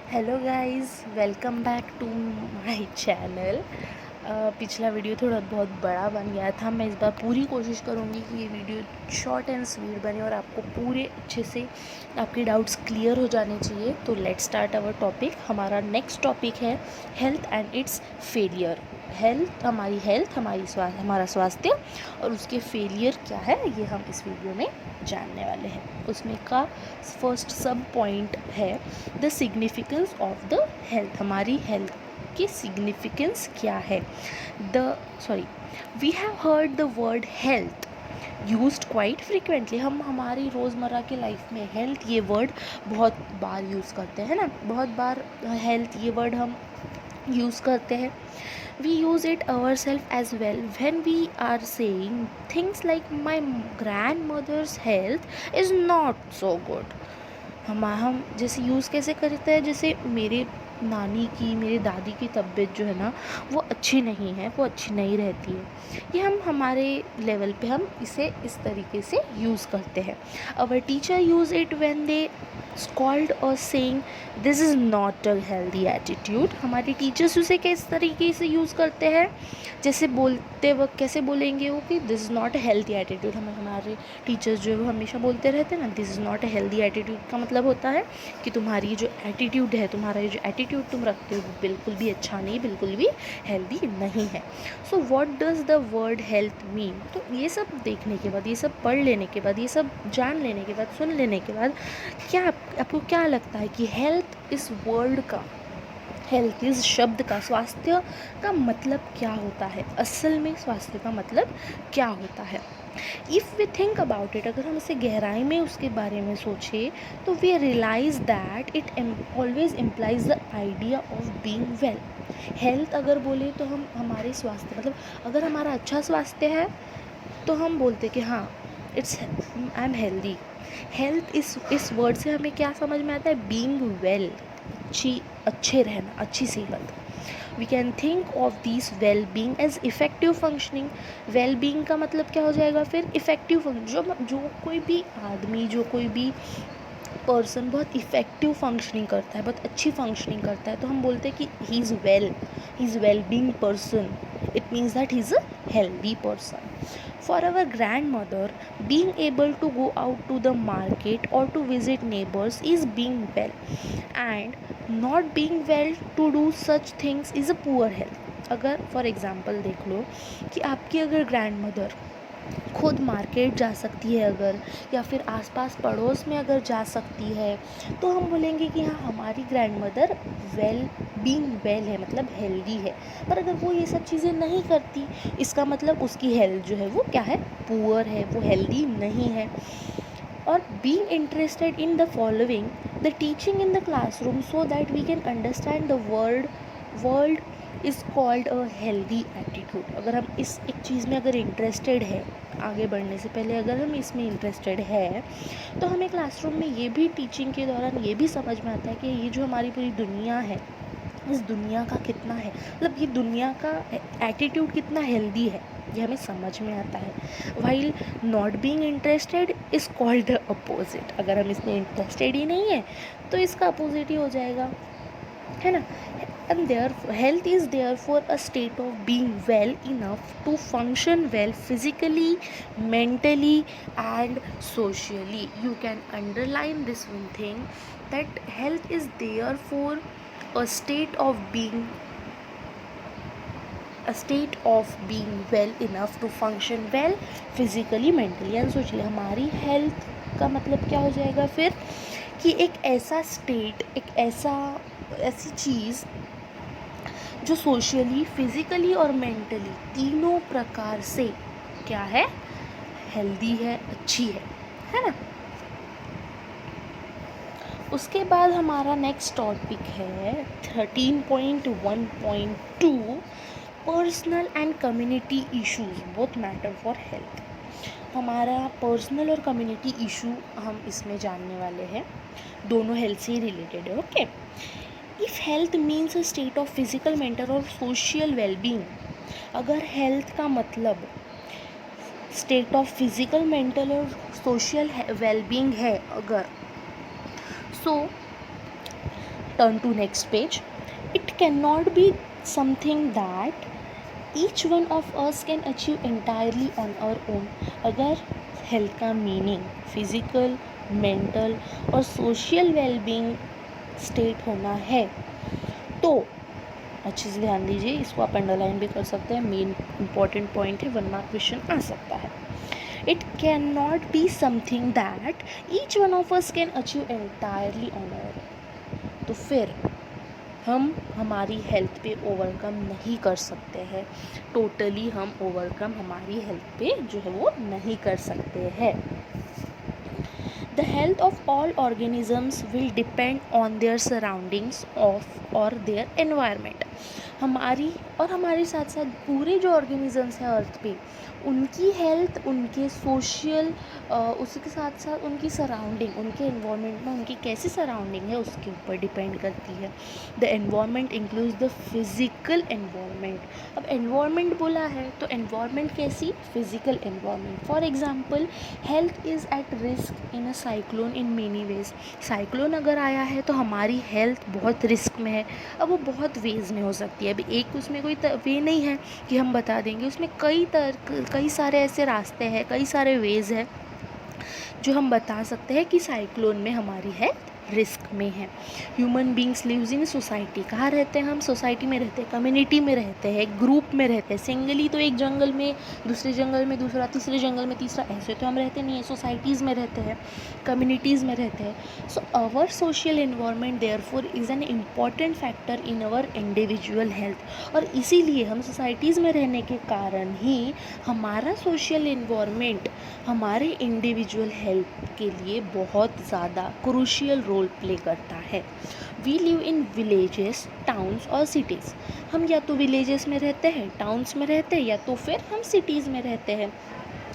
Hello guys, welcome back to my channel. पिछला video थोड़ा बहुत बड़ा बन गया था। मैं इस बार पूरी कोशिश करूँगी कि ये वीडियो शॉर्ट एंड स्वीट बने और आपको पूरे अच्छे से आपके डाउट्स क्लियर हो जाने चाहिए। तो लेट्स स्टार्ट आवर टॉपिक। हमारा नेक्स्ट टॉपिक है health and it's failure. Health हमारा स्वास्थ्य और उसके फेलियर क्या है, ये हम इस वीडियो में जानने वाले हैं। उसमें का फर्स्ट सब पॉइंट है the significance of the health. हमारी हेल्थ की सिग्निफिकेंस क्या है। We have heard the word health used quite frequently. हम हमारी रोज़मर्रा के लाइफ में हेल्थ ये वर्ड बहुत बार यूज़ करते हैं ना, बहुत बार हेल्थ ये वर्ड हम यूज़ करते हैं। We use it ourselves as well when we are saying things like my grandmother's health is not so good। हम जैसे यूज़ कैसे करते हैं, जैसे मेरे नानी की, मेरे दादी की तबीयत जो है ना वो अच्छी नहीं है, वो अच्छी नहीं रहती है। ये हम हमारे लेवल पे हम इसे इस तरीके से यूज़ करते हैं। Our teacher use it when they scold और saying this is not a healthy attitude. हमारे टीचर्स उसे किस तरीके से यूज़ करते हैं, जैसे बोलते वक्त कैसे बोलेंगे वो कि this is not a healthy attitude. हमारे टीचर्स जो है वो हमेशा बोलते रहते हैं ना, this is not a healthy attitude का मतलब होता है कि तुम्हारी जो एटीट्यूड है, तुम्हारा जो एटीट्यूड तुम रखते हो वो बिल्कुल भी अच्छा नहीं, बिल्कुल भी हेल्दी नहीं है। So what does the word health mean. तो ये सब देखने के बाद, ये सब पढ़ लेने के बाद, ये सब जान लेने के बाद, सुन लेने के बाद क्या आपको क्या लगता है कि हेल्थ इस वर्ड का, हेल्थ इस शब्द का, स्वास्थ्य का मतलब क्या होता है। असल में स्वास्थ्य का मतलब क्या होता है। If we think about it, अगर हम इसे गहराई में उसके बारे में सोचें तो we realise that it always implies the idea of being well. Health अगर बोले तो हम हमारे स्वास्थ्य मतलब अगर हमारा अच्छा स्वास्थ्य है तो हम बोलते कि हाँ it's I am healthy. Health इस वर्ड से हमें क्या समझ में आता है, बीइंग वेल, अच्छे रहना, अच्छी सेहत। We can think of this well being as effective functioning. Well being का मतलब क्या हो जाएगा फिर, इफ़ेक्टिव फंक्शन। जो कोई भी आदमी, जो कोई भी पर्सन बहुत इफ़ेक्टिव फंक्शनिंग करता है, बहुत अच्छी फंक्शनिंग करता है, तो हम बोलते हैं कि he is well being person. It means that he is a healthy person. For our grandmother, being able to go out to the market or to visit neighbors is being well, and not being well to do such things is a poor health. अगर for example देख लो कि आपकी अगर grand mother खुद market जा सकती है अगर, या फिर आसपास पड़ोस में अगर जा सकती है, तो हम बोलेंगे कि हाँ हमारी ग्रैंड मदर बीइंग वेल है, मतलब हेल्दी है। पर अगर वो ये सब चीज़ें नहीं करती, इसका मतलब उसकी हेल्थ जो है वो क्या है, पुअर है, वो हेल्दी नहीं है। और being interested in the following the teaching in the classroom so that we can understand the world is called a healthy attitude. अगर हम इस एक चीज़ में अगर इंटरेस्टेड है, आगे बढ़ने से पहले अगर हम इसमें इंटरेस्टेड है, तो हमें क्लासरूम में ये भी टीचिंग के दौरान ये भी समझ में आता है कि ये जो हमारी पूरी दुनिया है, इस दुनिया का कितना है, मतलब ये दुनिया का एटीट्यूड कितना हेल्दी है, ये हमें समझ में आता है। While not being interested is called the opposite. अगर हम इसमें इंटरेस्टेड ही नहीं है तो इसका अपोजिट ही हो जाएगा, है ना। And their health is therefore a state of being well enough to function well physically, mentally and socially. You can underline this one thing, that health is therefore a state of being well enough to function well physically, mentally and socially. हमारी health का मतलब क्या हो जाएगा फिर, कि एक ऐसा स्टेट, ऐसी चीज़ जो सोशली, फिज़िकली और मेंटली तीनों प्रकार से क्या है, हेल्दी है, अच्छी है ना। उसके बाद हमारा नेक्स्ट टॉपिक है 13.1.2 personal and community issues both matter for health. हमारा पर्सनल और कम्युनिटी इशू हम इसमें जानने वाले हैं, दोनों हेल्थ से ही रिलेटेड है। Okay, if health means a state of physical, mental और सोशल वेलबींग, अगर हेल्थ का मतलब स्टेट ऑफ फिजिकल, मेंटल और सोशल वेलबींग है अगर, सो Turn to next page. It cannot be something that each one of us can achieve entirely on our own. अगर health का meaning physical, mental और social wellbeing state होना है तो अच्छे से ध्यान दीजिए, इसको आप अंडरलाइन भी कर सकते हैं, मेन इंपॉर्टेंट पॉइंट है, 1 मार्क क्वेश्चन आ सकता है. It can not be something that each one of us can achieve entirely on our. तो फिर हम हमारी हेल्थ पे ओवरकम नहीं कर सकते हैं, टोटली हम ओवरकम हमारी हेल्थ पे जो है वो नहीं कर सकते हैं. The health of all organisms will depend on their surroundings of और देयर एनवायरनमेंट. हमारी और हमारे साथ साथ पूरे जो ऑर्गेनिजम्स हैं अर्थ पे, उनकी हेल्थ उनके सोशल उसके साथ साथ उनकी सराउंडिंग, उनके एनवायरनमेंट में उनकी कैसी सराउंडिंग है उसके ऊपर डिपेंड करती है. The environment includes the physical environment. अब एनवायरनमेंट बोला है तो एनवायरनमेंट कैसी, physical environment. For example health is at risk in a cyclone in many ways. Cyclone अगर आया है तो हमारी हेल्थ बहुत रिस्क में है. अब वो बहुत वेज में हो सकती है, अभी एक उसमें कोई वे नहीं है कि हम बता देंगे, उसमें कई सारे ऐसे रास्ते हैं, कई सारे वेज हैं जो हम बता सकते हैं कि साइक्लोन में हमारी हेल्थ रिस्क में है. Human beings lives in society. कहाँ रहते हैं हम, सोसाइटी में रहते हैं, कम्युनिटी में रहते हैं, ग्रुप में रहते हैं. सिंगली तो एक जंगल में, दूसरे जंगल में दूसरा, तीसरे जंगल में तीसरा, ऐसे तो हम रहते नहीं हैं. सोसाइटीज़ में रहते हैं, कम्युनिटीज़ में रहते हैं. So our social environment therefore is an important factor in our individual health. और इसीलिए हम सोसाइटीज़ में रहने के कारण ही हमारा सोशल एनवायरनमेंट हमारे इंडिविजुअल हेल्थ के लिए बहुत ज़्यादा क्रूशियल रोल प्ले करता है. We live in villages, towns और सिटीज़. हम या तो विलेजेस में रहते हैं, टाउन्स में रहते हैं, या तो फिर हम सिटीज़ में रहते हैं.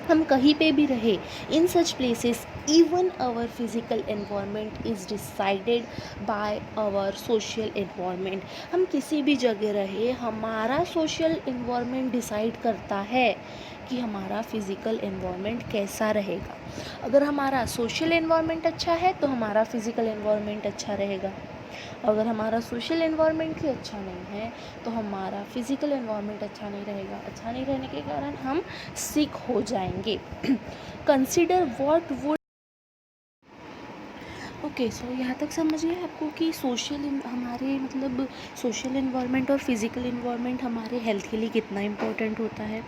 हम कहीं पे भी रहे, in such places even our physical environment is decided by our social environment. हम किसी भी जगह रहे, हमारा सोशल एनवायरनमेंट डिसाइड करता है कि हमारा फिज़िकल एनवायरनमेंट कैसा रहेगा. अगर हमारा सोशल एनवायरनमेंट अच्छा है तो हमारा फिज़िकल एनवायरनमेंट अच्छा रहेगा. अगर हमारा सोशल एनवायरनमेंट ही अच्छा नहीं है तो हमारा फिज़िकल एनवायरनमेंट अच्छा नहीं रहेगा. अच्छा नहीं रहने के कारण हम सिक हो जाएंगे. Consider what would okay. So यहाँ तक समझ गए आपको कि हमारे मतलब सोशल एनवायरनमेंट और फिज़िकल एनवायरनमेंट हमारे हेल्थ के लिए कितना इम्पोर्टेंट होता है.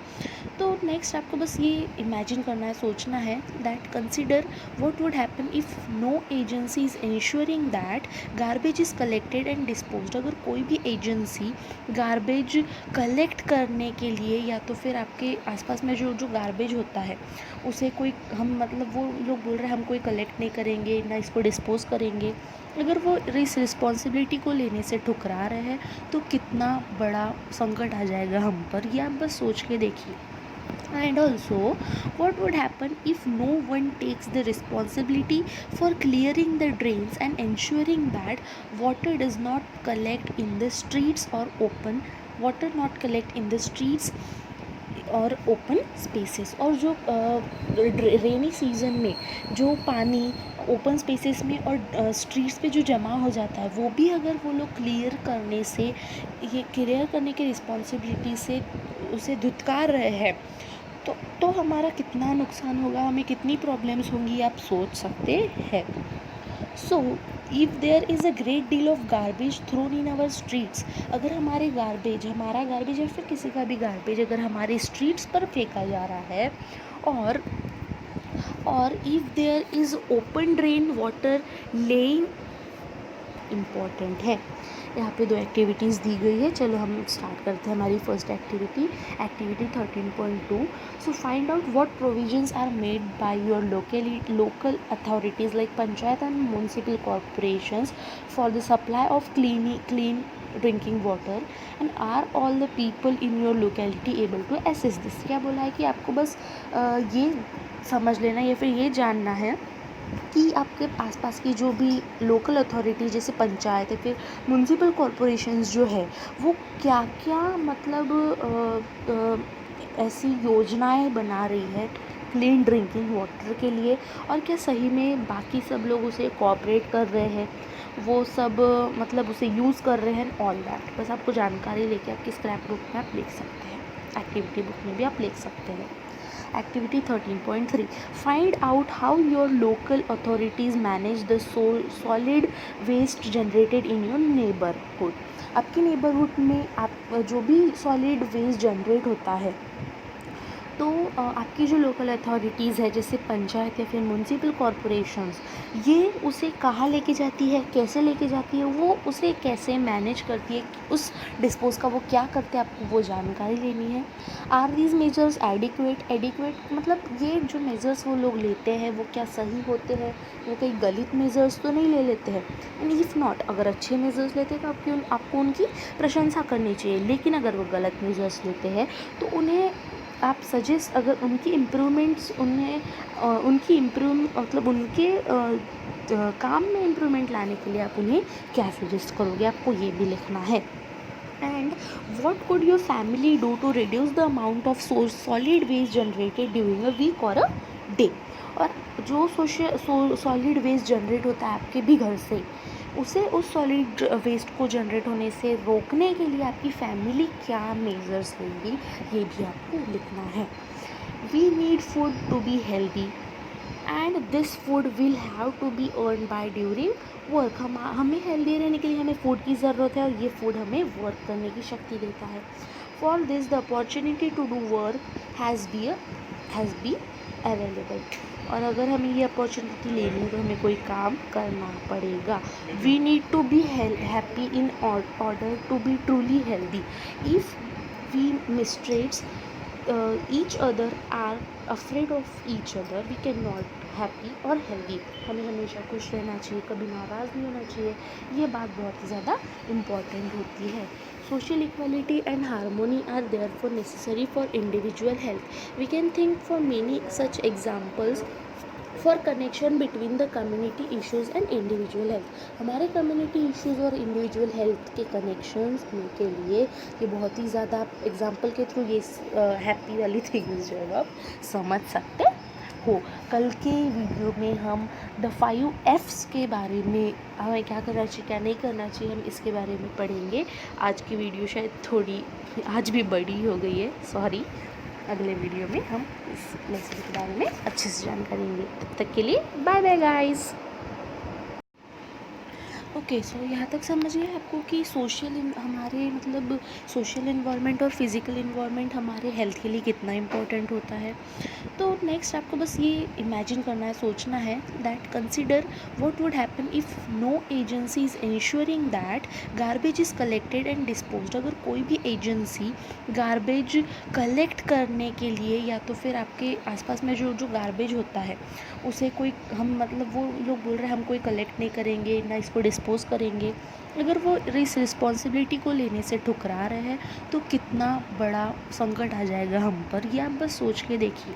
तो नेक्स्ट आपको बस ये इमेजिन करना है, सोचना है that consider what would happen if no agency is ensuring that garbage is collected and disposed. अगर कोई भी एजेंसी गार्बेज कलेक्ट करने के लिए या तो फिर आपके आसपास में जो गार्बेज होता है उसे कोई हम मतलब वो लोग बोल रहे हैं हम कोई कलेक्ट नहीं करेंगे ना इसको डिस्पोज़ करेंगे, अगर वो इस रिस्पॉन्सिबिलिटी को लेने से ठुकरा रहे हैं तो कितना बड़ा संकट आ जाएगा हम पर, ये आप बस सोच के देखिए. And also, what would happen if no one takes the responsibility for clearing the drains and ensuring that water does not collect in the streets or open spaces. और जो रेनी सीज़न में जो पानी ओपन स्पेसेस में और streets पे जो जमा हो जाता है वो भी अगर वो लोग क्लियर करने की रिस्पॉन्सिबिलिटी से उसे धुतकार रहे हैं तो हमारा कितना नुकसान होगा, हमें कितनी प्रॉब्लम्स होंगी, आप सोच सकते हैं. So if there is a great deal of garbage thrown in our streets. अगर हमारा गार्बेज या फिर किसी का भी गार्बेज अगर हमारे स्ट्रीट्स पर फेंका जा रहा है और if there is open drain water lying, important है. यहाँ पे 2 एक्टिविटीज़ दी गई है. चलो हम स्टार्ट करते हैं हमारी first activity 13.2. So find out what provisions are made by your local authorities like panchayat and municipal corporations for the supply of clean drinking water and are all the people in your locality able to access this. क्या बोला है कि आपको बस ये समझ लेना या फिर ये जानना है कि आपके आसपास की जो भी लोकल अथॉरिटी जैसे पंचायत है फिर म्यूनसिपल कॉरपोरेशंस जो है वो क्या क्या मतलब ऐसी योजनाएं बना रही है क्लीन ड्रिंकिंग वाटर के लिए और क्या सही में बाकी सब लोग उसे कोऑपरेट कर रहे हैं. वो सब मतलब उसे यूज़ कर रहे हैं, ऑल दैट। बस आपको जानकारी लेके आपकी स्क्रैप बुक में आप लिख सकते हैं, एक्टिविटी बुक में भी आप लिख सकते हैं। Activity 13.3 find out how your local authorities manage the solid waste generated in your neighbourhood. आपके नेबरहुड में आप जो भी सॉलिड वेस्ट जनरेट होता है, तो आपकी जो लोकल अथॉरिटीज़ है जैसे पंचायत या फिर म्यूनसिपल कॉरपोरेशंस, ये उसे कहाँ लेके जाती है, कैसे लेके जाती है, वो उसे कैसे मैनेज करती है, उस डिस्पोज का वो क्या करते हैं, आपको वो जानकारी लेनी है। आर दीज मेजर्स एडिक्वेट मतलब ये जो मेजर्स वो लोग लेते हैं वो क्या सही होते हैं, वो कई गलत मेजर्स तो नहीं ले लेते हैं। एंड इफ़ नॉट, अगर अच्छे मेजर्स लेते हैं तो आपको उनकी प्रशंसा करनी चाहिए, लेकिन अगर वो गलत मेजर्स लेते हैं तो उन्हें आप सजेस्ट, अगर उनकी इम्प्रूवमेंट्स उनकी मतलब उनके काम में इम्प्रूवमेंट लाने के लिए आप उन्हें क्या सजेस्ट करोगे, आपको ये भी लिखना है। And what could your family do to reduce the amount of solid waste generated during a week और अ डे। और जो सॉलिड वेस्ट जनरेट होता है आपके भी घर से, उसे उस सॉलिड वेस्ट को जनरेट होने से रोकने के लिए आपकी फैमिली क्या मेजर्स लेंगी, ये भी आपको लिखना है। We need food to be healthy and this food will have to be earn by during work. हमें हेल्दी रहने के लिए हमें फूड की ज़रूरत है, और ये फूड हमें वर्क करने की शक्ति देता है। For this the opportunity to do work has be available. और अगर हमें ये अपॉर्चुनिटी लेनी है तो हमें कोई काम करना पड़ेगा। We need to be happy in order to be truly healthy. If we mistrusts each other are afraid of each other we can not happy और हेल्दी। हमें हमेशा खुश रहना चाहिए, कभी नाराज़ नहीं होना चाहिए, ये बात बहुत ही ज़्यादा इम्पॉर्टेंट होती है। Social equality and harmony are therefore necessary for individual health. We can think for many such examples for connection between the community issues and individual health. हमारे community issues और individual health के connections के लिए ये बहुत ही ज़्यादा example के through ये हैप्पी वाली थिंग्स जो है आप समझ सकते हो। कल के वीडियो में हम द 5 F's के बारे में, हमें क्या करना चाहिए क्या नहीं करना चाहिए, हम इसके बारे में पढ़ेंगे। आज की वीडियो शायद थोड़ी आज भी बड़ी हो गई है, सॉरी। अगले वीडियो में हम इस लेसन के बारे में अच्छे से जानकारी लेंगे। तब तक के लिए bye bye guys. Okay so यहाँ तक समझ गए आपको कि हमारे मतलब सोशल इन्वायरमेंट और फिज़िकल इन्वायरमेंट हमारे हेल्थ के लिए कितना इम्पोर्टेंट होता है। तो नेक्स्ट आपको बस ये इमेजिन करना है, सोचना है that consider what would happen if no agency is ensuring that garbage is collected and disposed. अगर कोई भी एजेंसी गार्बेज कलेक्ट करने के लिए या तो फिर आपके आसपास में जो गार्बेज होता है उसे कोई, हम मतलब वो लोग बोल रहे हैं हम कोई कलेक्ट नहीं करेंगे ना इसको डिस्पोज करेंगे, अगर वो इस रिस्पॉन्सिबिलिटी को लेने से ठुकरा रहे हैं तो कितना बड़ा संकट आ जाएगा हम पर, ये आप बस सोच के देखिए।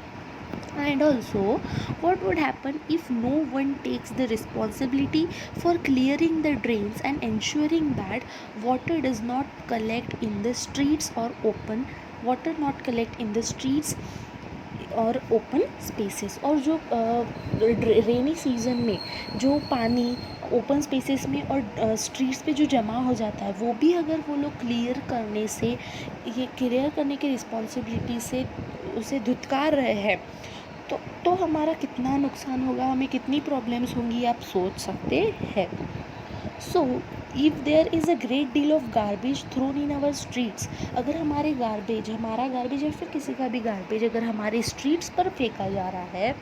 And also, what would happen if no one takes the responsibility for clearing the drains and ensuring that water does not collect in the streets or open spaces. और जो रेनी सीज़न में जो पानी ओपन स्पेसेस में और streets पे जो जमा हो जाता है वो भी अगर वो लोग क्लियर करने की रिस्पॉन्सिबिलिटी से उसे धुतकार रहे हैं तो हमारा कितना नुकसान होगा, हमें कितनी प्रॉब्लम्स होंगी, आप सोच सकते हैं। So if there is a great deal of garbage thrown in our streets, अगर हमारा गार्बेज या फिर किसी का भी गार्बेज अगर हमारे स्ट्रीट्स पर फेंका जा रहा है,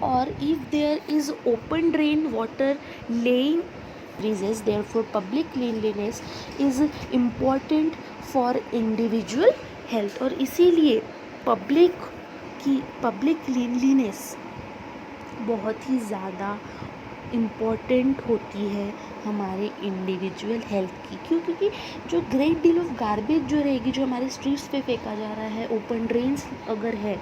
और if there is open drain water laying increases, therefore public cleanliness is important for individual health। और इसीलिए पब्लिक क्लीनलीनेस बहुत ही ज़्यादा इम्पॉर्टेंट होती है हमारे इंडिविजुअल हेल्थ की। क्यों? क्योंकि जो ग्रेट डील ऑफ गार्बेज जो रहेगी, जो हमारे स्ट्रीट्स पे फेंका जा रहा है, ओपन ड्रेन्स अगर है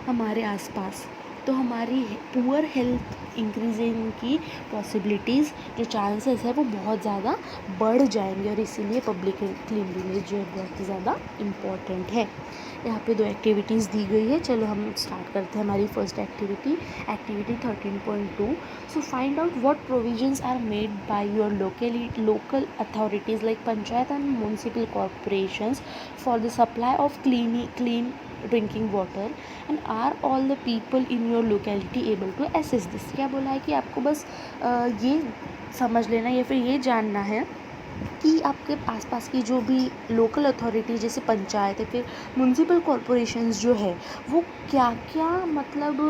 हमारे आसपास, तो हमारी पुअर हेल्थ इंक्रीजिंग की पॉसिबिलिटीज़, जो चांसेस है वो बहुत ज़्यादा बढ़ जाएंगे। और इसीलिए पब्लिक क्लीनलीनेस जो है बहुत ही ज़्यादा इम्पॉर्टेंट है। यहाँ पे 2 एक्टिविटीज़ दी गई है। चलो हम स्टार्ट करते हैं हमारी first activity 13.2। So find out what provisions are made by your local authorities like panchayat and municipal corporations for the supply of clean drinking water and are all the people in your locality able to assess this. क्या बोला है कि आपको बस ये समझ लेना या फिर ये जानना है कि आपके आसपास की जो भी लोकल अथॉरिटी जैसे पंचायत है फिर म्युनिसिपल कॉरपोरेशंस जो है वो क्या क्या मतलब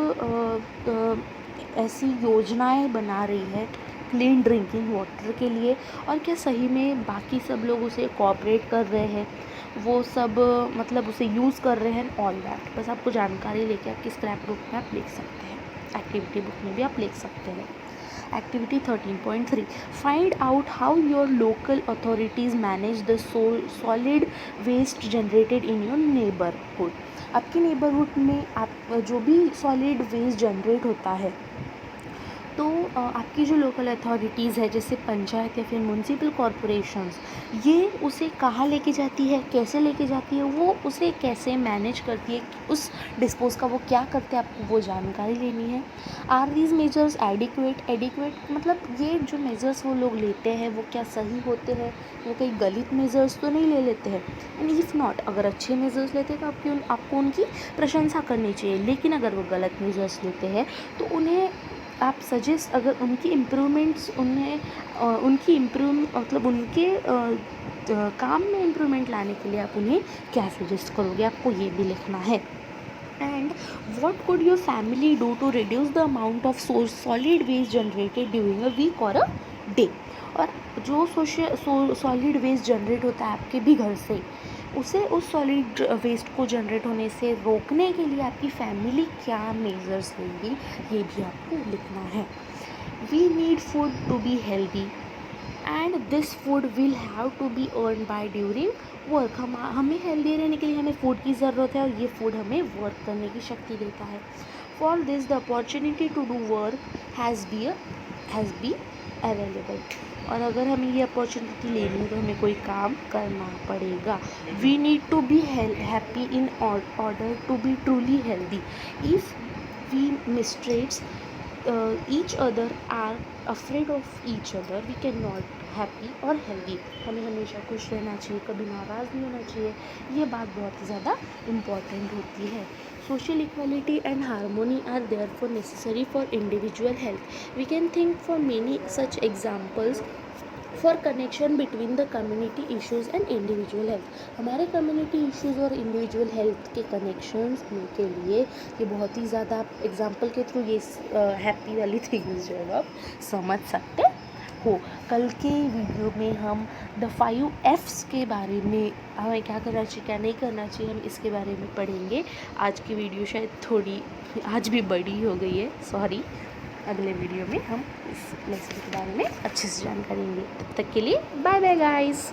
ऐसी योजनाएं बना रही है क्लीन ड्रिंकिंग वाटर के लिए, और क्या सही में बाकी सब लोग उसे कोऑपरेट कर रहे हैं, वो सब मतलब उसे यूज़ कर रहे हैं, ऑल दैट। बस आपको जानकारी लेके आपकी स्क्रैप बुक में आप लिख सकते हैं, एक्टिविटी बुक में भी आप लिख सकते हैं। Activity 13.3 Find out how your local authorities manage the solid waste generated in your neighborhood। आपके नेबरहुड में आप जो भी सॉलिड वेस्ट जनरेट होता है तो आपकी जो लोकल अथॉरिटीज़ है जैसे पंचायत या फिर म्युनिसिपल कॉरपोरेशंस ये उसे कहाँ लेके जाती है, कैसे लेके जाती है, वो उसे कैसे मैनेज करती है, उस डिस्पोज का वो क्या करते हैं, आपको वो जानकारी लेनी है। आर दीज मेजर्स एडिक्वेट मतलब ये जो मेजर्स वो लोग लेते हैं वो क्या सही होते हैं, वो कई गलत मेजर्स तो नहीं ले लेते हैं। एंड इफ़ नॉट, अगर अच्छे मेजर्स लेते हैं तो आपको उनकी प्रशंसा करनी चाहिए, लेकिन अगर वो गलत मेजर्स लेते हैं तो उन्हें आप सजेस्ट, अगर उनकी इम्प्रूवमेंट्स मतलब उनके काम में इम्प्रूवमेंट लाने के लिए आप उन्हें क्या सजेस्ट करोगे, आपको ये भी लिखना है। And what could your family do to reduce the amount of solid waste generated during a week और अ डे। और जो सॉलिड वेस्ट जनरेट होता है आपके भी घर से, उसे उस सॉलिड वेस्ट को जनरेट होने से रोकने के लिए आपकी फैमिली क्या मेजर्स लेगी, ये भी आपको लिखना है। We need food to be healthy and this food will have to be earn by during work. हमें हेल्दी रहने के लिए हमें फूड की ज़रूरत है और ये फूड हमें वर्क करने की शक्ति देता है। For this the opportunity to do work has be available. और अगर हमें ये अपॉर्चुनिटी लेनी है तो हमें कोई काम करना पड़ेगा। We need to be happy in order to be truly healthy. If we mistrusts each other are afraid of each other we can not happy और हेल्दी। हमें हमेशा खुश रहना चाहिए, कभी नाराज़ नहीं होना चाहिए, ये बात बहुत ही ज़्यादा इम्पॉर्टेंट होती है। Social equality and harmony are therefore necessary for individual health. We can think for many such examples for connection between the community issues and individual health। हमारे community issues और individual health के connections के लिए ये बहुत ही ज़्यादा example के through ये हैप्पी वाली थिंग्स जो है आप समझ सकते हो। कल के वीडियो में हम द 5 F's के बारे में, हमें क्या करना चाहिए क्या नहीं करना चाहिए, हम इसके बारे में पढ़ेंगे। आज की वीडियो शायद थोड़ी आज भी बड़ी हो गई है, सॉरी। अगले वीडियो में हम इस लेसन के बारे में अच्छे से जानकारी लेंगे। तब तक के लिए बाय बाय गाइस।